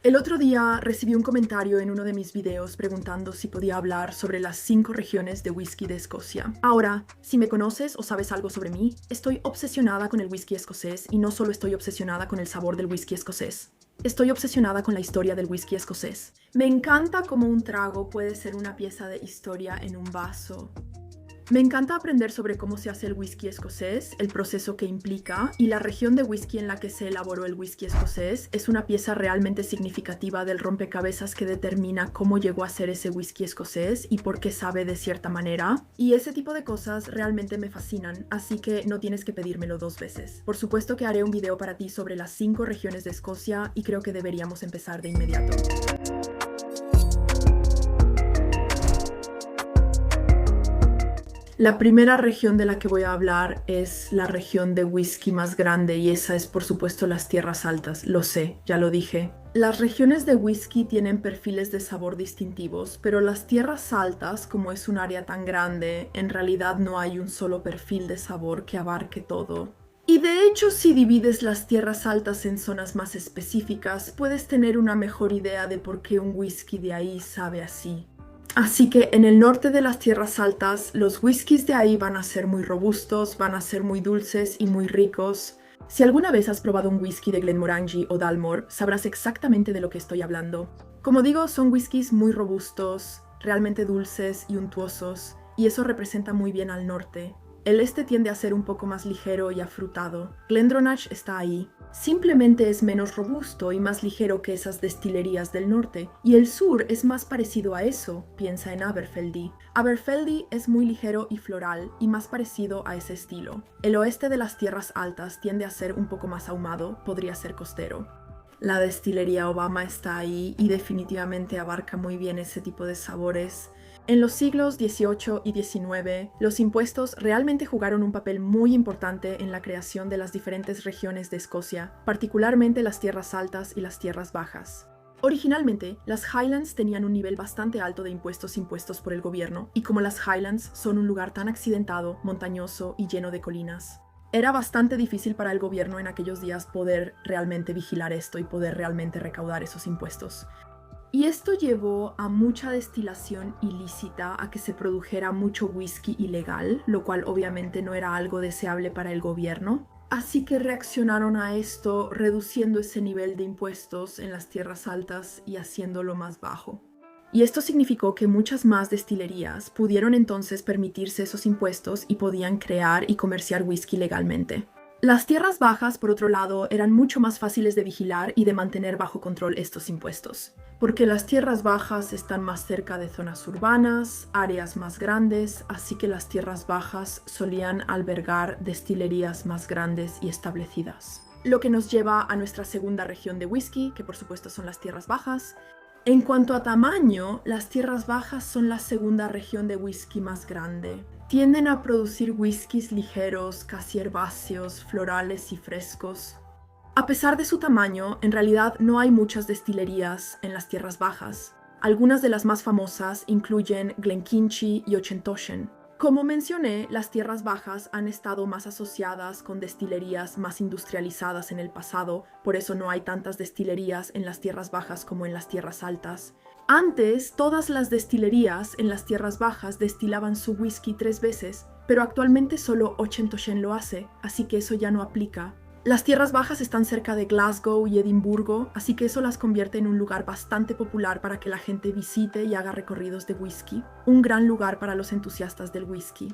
El otro día recibí un comentario en uno de mis videos preguntando si podía hablar sobre las 5 regiones de whisky de Escocia. Ahora, si me conoces o sabes algo sobre mí, estoy obsesionada con el whisky escocés y no solo estoy obsesionada con el sabor del whisky escocés. Estoy obsesionada con la historia del whisky escocés. Me encanta cómo un trago puede ser una pieza de historia en un vaso. Me encanta aprender sobre cómo se hace el whisky escocés, el proceso que implica, y la región de whisky en la que se elaboró el whisky escocés es una pieza realmente significativa del rompecabezas que determina cómo llegó a ser ese whisky escocés y por qué sabe de cierta manera. Y ese tipo de cosas realmente me fascinan, así que no tienes que pedírmelo 2 veces. Por supuesto que haré un video para ti sobre las 5 regiones de Escocia y creo que deberíamos empezar de inmediato. La primera región de la que voy a hablar es la región de whisky más grande y esa es por supuesto las Tierras Altas. Lo sé, ya lo dije. Las regiones de whisky tienen perfiles de sabor distintivos, pero las Tierras Altas, como es un área tan grande, en realidad no hay un solo perfil de sabor que abarque todo. Y de hecho, si divides las Tierras Altas en zonas más específicas, puedes tener una mejor idea de por qué un whisky de ahí sabe así. Así que en el norte de las Tierras Altas, los whiskies de ahí van a ser muy robustos, van a ser muy dulces y muy ricos. Si alguna vez has probado un whisky de Glenmorangie o Dalmore, sabrás exactamente de lo que estoy hablando. Como digo, son whiskies muy robustos, realmente dulces y untuosos, y eso representa muy bien al norte. El este tiende a ser un poco más ligero y afrutado. GlenDronach está ahí. Simplemente es menos robusto y más ligero que esas destilerías del norte. Y el sur es más parecido a eso, piensa en Aberfeldy. Aberfeldy es muy ligero y floral y más parecido a ese estilo. El oeste de las Tierras Altas tiende a ser un poco más ahumado, podría ser costero. La destilería Obama está ahí y definitivamente abarca muy bien ese tipo de sabores. En los siglos XVIII y XIX, los impuestos realmente jugaron un papel muy importante en la creación de las diferentes regiones de Escocia, particularmente las tierras altas y las tierras bajas. Originalmente, las Highlands tenían un nivel bastante alto de impuestos impuestos por el gobierno, y como las Highlands son un lugar tan accidentado, montañoso y lleno de colinas, era bastante difícil para el gobierno en aquellos días poder realmente vigilar esto y poder realmente recaudar esos impuestos. Y esto llevó a mucha destilación ilícita, a que se produjera mucho whisky ilegal, lo cual obviamente no era algo deseable para el gobierno. Así que reaccionaron a esto reduciendo ese nivel de impuestos en las tierras altas y haciéndolo más bajo. Y esto significó que muchas más destilerías pudieron entonces permitirse esos impuestos y podían crear y comerciar whisky legalmente. Las tierras bajas, por otro lado, eran mucho más fáciles de vigilar y de mantener bajo control estos impuestos, porque las tierras bajas están más cerca de zonas urbanas, áreas más grandes, así que las tierras bajas solían albergar destilerías más grandes y establecidas. Lo que nos lleva a nuestra segunda región de whisky, que por supuesto son las tierras bajas. En cuanto a tamaño, las tierras bajas son la segunda región de whisky más grande. Tienden a producir whiskies ligeros, casi herbáceos, florales y frescos. A pesar de su tamaño, en realidad no hay muchas destilerías en las tierras bajas. Algunas de las más famosas incluyen Glenkinchie y Auchentoshan. Como mencioné, las tierras bajas han estado más asociadas con destilerías más industrializadas en el pasado, por eso no hay tantas destilerías en las tierras bajas como en las tierras altas. Antes, todas las destilerías en las tierras bajas destilaban su whisky 3 veces, pero actualmente solo Auchentoshan lo hace, así que eso ya no aplica. Las tierras bajas están cerca de Glasgow y Edimburgo, así que eso las convierte en un lugar bastante popular para que la gente visite y haga recorridos de whisky. Un gran lugar para los entusiastas del whisky.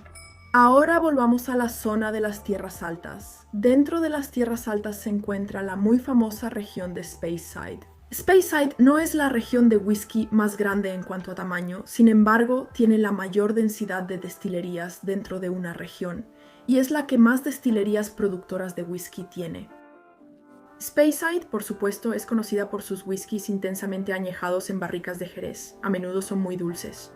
Ahora volvamos a la zona de las tierras altas. Dentro de las tierras altas se encuentra la muy famosa región de Speyside. Speyside no es la región de whisky más grande en cuanto a tamaño, sin embargo, tiene la mayor densidad de destilerías dentro de una región, y es la que más destilerías productoras de whisky tiene. Speyside, por supuesto, es conocida por sus whiskies intensamente añejados en barricas de Jerez. A menudo son muy dulces.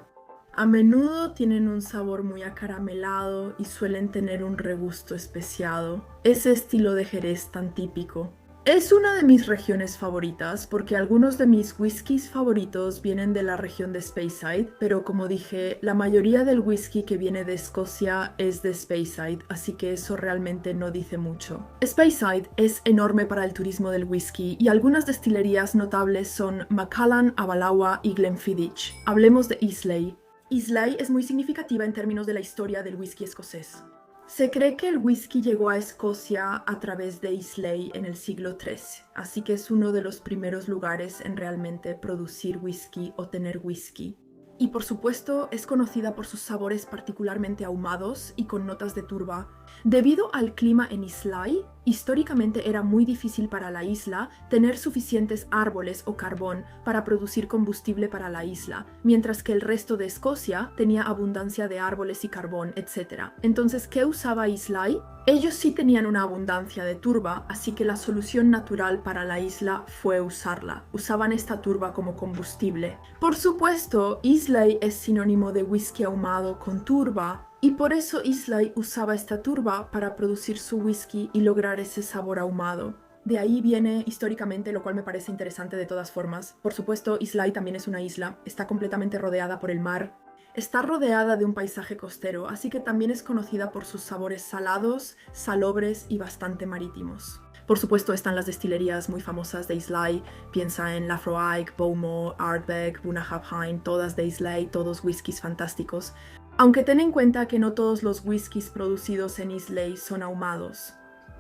A menudo tienen un sabor muy acaramelado y suelen tener un regusto especiado, ese estilo de Jerez tan típico. Es una de mis regiones favoritas porque algunos de mis whiskies favoritos vienen de la región de Speyside, pero como dije, la mayoría del whisky que viene de Escocia es de Speyside, así que eso realmente no dice mucho. Speyside es enorme para el turismo del whisky y algunas destilerías notables son Macallan, Avalawa y Glenfiddich. Hablemos de Islay. Islay es muy significativa en términos de la historia del whisky escocés. Se cree que el whisky llegó a Escocia a través de Islay en el siglo XIII, así que es uno de los primeros lugares en realmente producir whisky o tener whisky. Y por supuesto es conocida por sus sabores particularmente ahumados y con notas de turba. Debido al clima en Islay, históricamente era muy difícil para la isla tener suficientes árboles o carbón para producir combustible para la isla, mientras que el resto de Escocia tenía abundancia de árboles y carbón, etc. Entonces, ¿qué usaba Islay? Ellos sí tenían una abundancia de turba, así que la solución natural para la isla fue usarla. Usaban esta turba como combustible. Por supuesto, Islay es sinónimo de whisky ahumado con turba, y por eso Islay usaba esta turba para producir su whisky y lograr ese sabor ahumado. De ahí viene históricamente, lo cual me parece interesante de todas formas. Por supuesto, Islay también es una isla, está completamente rodeada por el mar. Está rodeada de un paisaje costero, así que también es conocida por sus sabores salados, salobres y bastante marítimos. Por supuesto están las destilerías muy famosas de Islay, piensa en Laphroaig, Bowmore, Ardbeg, Bunahab Hain, todas de Islay, todos whiskies fantásticos. Aunque ten en cuenta que no todos los whiskies producidos en Islay son ahumados.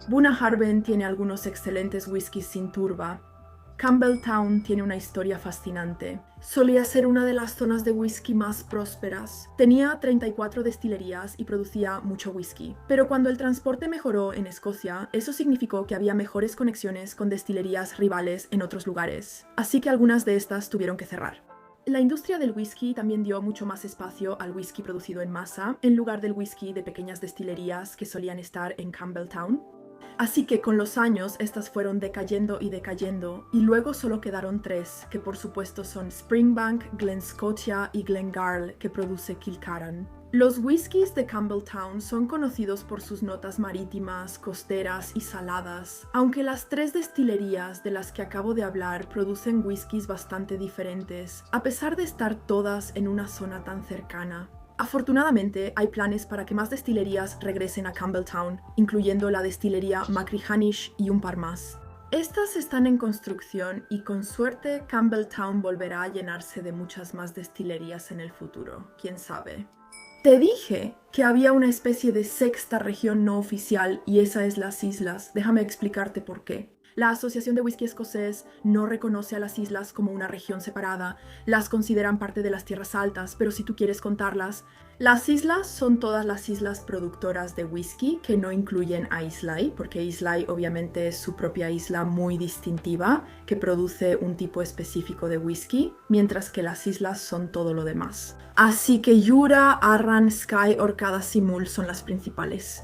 Bunnahabhain tiene algunos excelentes whiskies sin turba. Campbeltown tiene una historia fascinante. Solía ser una de las zonas de whisky más prósperas. Tenía 34 destilerías y producía mucho whisky. Pero cuando el transporte mejoró en Escocia, eso significó que había mejores conexiones con destilerías rivales en otros lugares. Así que algunas de estas tuvieron que cerrar. La industria del whisky también dio mucho más espacio al whisky producido en masa, en lugar del whisky de pequeñas destilerías que solían estar en Campbeltown. Así que con los años estas fueron decayendo, y luego solo quedaron 3, que por supuesto son Springbank, Glen Scotia y Glengarl, que produce Kilcarran. Los whiskies de Campbeltown son conocidos por sus notas marítimas, costeras y saladas, aunque las 3 destilerías de las que acabo de hablar producen whiskies bastante diferentes, a pesar de estar todas en una zona tan cercana. Afortunadamente, hay planes para que más destilerías regresen a Campbeltown, incluyendo la destilería Machrihanish y un par más. Estas están en construcción y con suerte Campbeltown volverá a llenarse de muchas más destilerías en el futuro, quién sabe. Te dije que había una especie de sexta región no oficial y esa es las islas. Déjame explicarte por qué. La Asociación de Whisky Escocés no reconoce a las islas como una región separada, las consideran parte de las tierras altas, pero si tú quieres contarlas, las islas son todas las islas productoras de whisky que no incluyen a Islay, porque Islay obviamente es su propia isla muy distintiva que produce un tipo específico de whisky, mientras que las islas son todo lo demás. Así que Jura, Arran, Skye, Orcadas y Mull son las principales.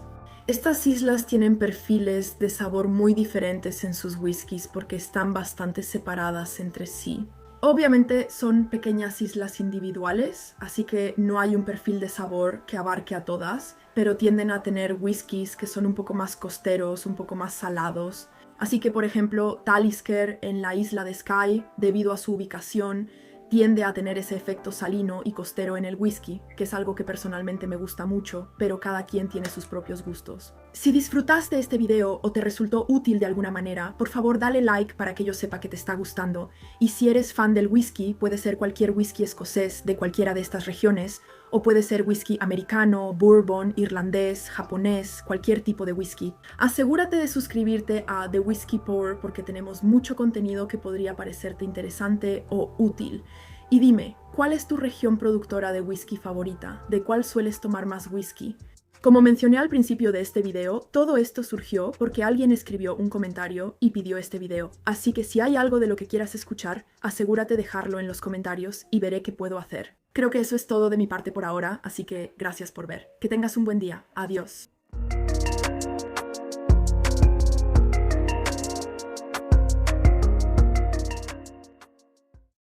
Estas islas tienen perfiles de sabor muy diferentes en sus whiskies porque están bastante separadas entre sí. Obviamente son pequeñas islas individuales, así que no hay un perfil de sabor que abarque a todas, pero tienden a tener whiskies que son un poco más costeros, un poco más salados. Así que, por ejemplo, Talisker en la isla de Skye, debido a su ubicación, tiende a tener ese efecto salino y costero en el whisky, que es algo que personalmente me gusta mucho, pero cada quien tiene sus propios gustos. Si disfrutaste este video o te resultó útil de alguna manera, por favor dale like para que yo sepa que te está gustando. Y si eres fan del whisky, puede ser cualquier whisky escocés de cualquiera de estas regiones, o puede ser whisky americano, bourbon, irlandés, japonés, cualquier tipo de whisky. Asegúrate de suscribirte a The Whiskey Pour porque tenemos mucho contenido que podría parecerte interesante o útil. Y dime, ¿cuál es tu región productora de whisky favorita? ¿De cuál sueles tomar más whisky? Como mencioné al principio de este video, todo esto surgió porque alguien escribió un comentario y pidió este video. Así que si hay algo de lo que quieras escuchar, asegúrate de dejarlo en los comentarios y veré qué puedo hacer. Creo que eso es todo de mi parte por ahora, así que gracias por ver. Que tengas un buen día. Adiós.